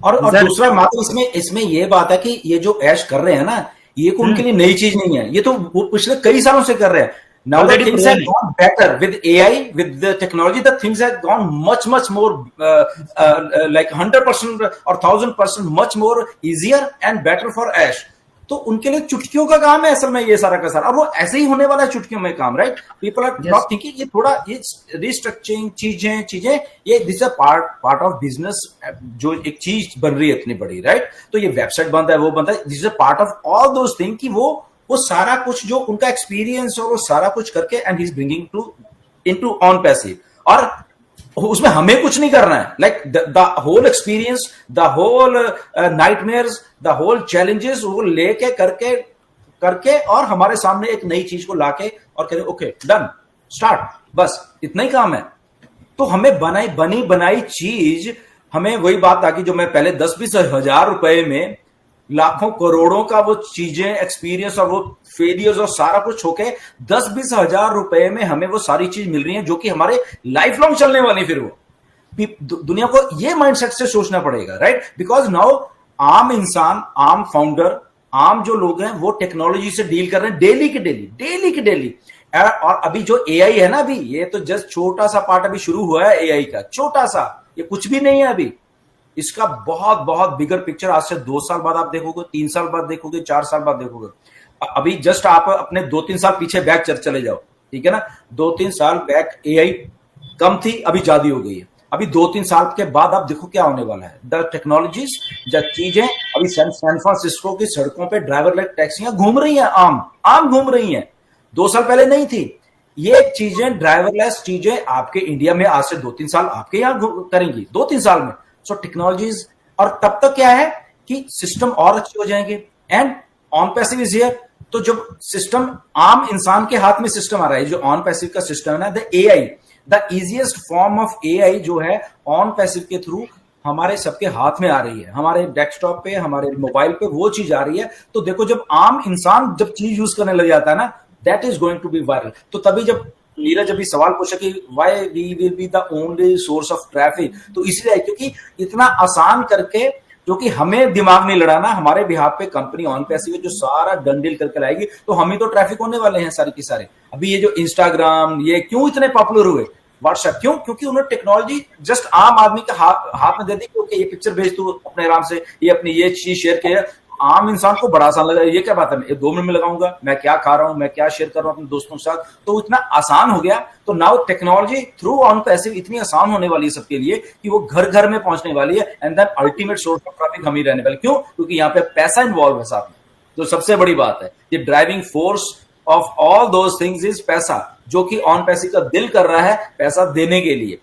और सर। दूसरा मात्र इसमें इसमें ये बात है कि ये जो ऐश कर रहे हैं ना, ये को उनके लिए नई चीज नहीं है, ये तो वो पिछले कई सालों से कर रहे हैं. Now the already things have prone है। Gone better with AI, with the technology, the things have gone much much more like 100% और 1000% much more easier and better for ash. तो उनके लिए चुटकियों का काम है असल में ये सारा का सारा, और वो ऐसे ही होने वाला है चुटकियों में काम, right. People are yes. Not thinking ये थोड़ा ये रिस्ट्रक्चरिंग चीजें चीजें ये this part part of business. जो एक चीज बन रही है इतनी बड़ी, राइट. तो ये वेबसाइट बनता है, वो बनता है, this is part of all those thing कि वो सारा कुछ जो उनका एक्सपीरियंस और वो सारा कुछ करके and he is bringing to into on passive. और उसमें हमें कुछ नहीं करना है, like the whole experience, the whole nightmares, the whole challenges वो लेके करके करके और हमारे सामने एक नई चीज को लाके और करें ओके डन स्टार्ट, बस इतना ही काम है. तो हमें बनी बनाई चीज, हमें वही बात आ गई जो मैं पहले 10-20 हजार रुपए में लाखों करोड़ों का वो चीजें एक्सपीरियंस और वो फेलियर्स और सारा कुछ होके 10-20 हजार रुपए में हमें वो सारी चीज मिल रही है जो कि हमारे लाइफ लॉन्ग चलने वाली. फिर वो दुनिया को ये माइंडसेट से सोचना पड़ेगा, राइट. बिकॉज नाउ आम इंसान, आम फाउंडर, आम जो लोग हैं वो टेक्नोलॉजी से डील कर रहे हैं डेली की डेली, डेली की डेली. और अभी जो एआई है ना, अभी ये तो जस्ट छोटा सा पार्ट अभी शुरू हुआ है एआई का, छोटा सा, ये कुछ भी नहीं है अभी. इसका बहुत बहुत बिगर पिक्चर आज से 2 साल बाद आप देखोगे, 3 साल बाद देखोगे, 4 साल बाद देखोगे. अभी जस्ट आप अपने 2-3 साल पीछे बैक चले जाओ, ठीक है ना. 2-3 साल बैक एआई कम थी, अभी ज्यादा हो गई है. अभी 2-3 साल के बाद आप देखो क्या होने वाला है. द टेक्नोलॉजीज, जो चीजें अभी सैन फ्रांसिस्को की सड़कों पे ड्राइवर लेस टैक्सियां घूम रही हैं, आम आम घूम रही हैं. 2 साल पहले नहीं थी. ये चीजें ड्राइवरलेस चीजें आपके इंडिया में आज से 2-3 साल आपके यहां करेंगी, 2-3 साल में. सो टेक्नोलॉजीज, और तब तक क्या है कि सिस्टम और अच्छे हो जाएंगे and on passive is here. तो जब सिस्टम आम इंसान के हाथ में सिस्टम आ रहा है, जो ऑन पैसिव का सिस्टम है ना, the AI, the easiest form of AI जो है ऑन पैसिव के थ्रू हमारे सबके हाथ में आ रही है, हमारे डेस्कटॉप पे, हमारे मोबाइल पे वो चीज आ रही है. तो देखो जब आम इंसान जब चीज यूज करने लग जाता है ना, that is going to be viral. तो तभी जब नीरज अभी सवाल पूछा कि why we will be the only source of traffic, तो इसलिए क्योंकि इतना आसान करके, जो कि हमें दिमाग नहीं लड़ाना, हमारे बिहाफ पे कंपनी ऑन पैसिव जो सारा डंडिल करके लाएगी, तो हम ही तो ट्रैफिक होने वाले हैं सारे के सारे. अभी ये जो इंस्टाग्राम ये क्यों इतने पॉपुलर हुए, व्हाट्सएप क्यों, क्योंकि उन्होंने टेक्नोलॉजी जस्ट आम आदमी के हाथ में दे दी कि ये पिक्चर भेज तू अपने आराम से, ये अपनी ये चीज शेयर किया. आम इंसान को बड़ा आसान लगा, ये क्या बात है, मैं 2 मिनट में लगाऊंगा, मैं क्या खा रहा हूं, मैं क्या शेयर कर रहा हूं अपने दोस्तों के साथ, तो इतना आसान हो गया. तो now technology through on passive इतनी आसान होने वाली है सबके लिए कि वो घर घर में पहुंचने वाली है. And then ultimate source of traffic हम ही रहने वाले. क्यों? क्योंकि यहाँ पे पैसा इन्वॉल्व है साथ में. तो सबसे बड़ी बात है, ये driving force of all those things is पैसा, जो कि ऑन पैसिव का दिल कर रहा है पैसा देने के लिए.